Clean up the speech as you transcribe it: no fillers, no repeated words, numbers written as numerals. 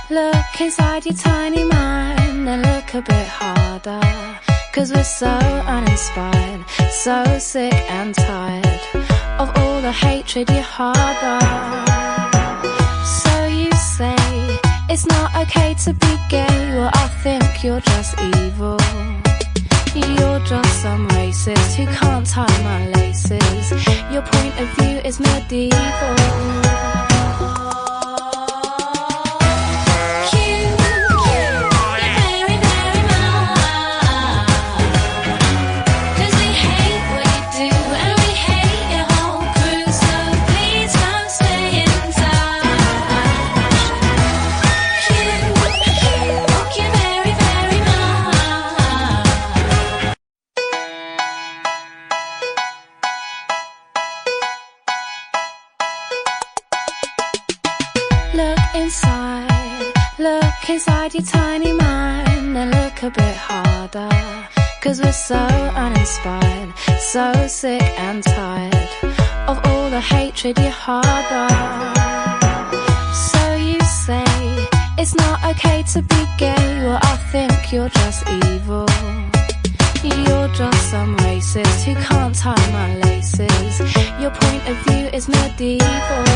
Look inside your tiny mind and look a bit harder. 'Cause we're so uninspired, so sick and tired of all the hatred you harbor. So you say it's not okay to be gay. Well, I think you're just evil. You're just some racist who can't tie my laces. Your point of view is medieval. Look inside your tiny mind and look a bit harder. 'Cause we're so uninspired, so sick and tired of all the hatred you harbor. So you say it's not okay to be gay. Well, I think you're just evil. You're just some racist who can't tie my laces. Your point of view is medieval.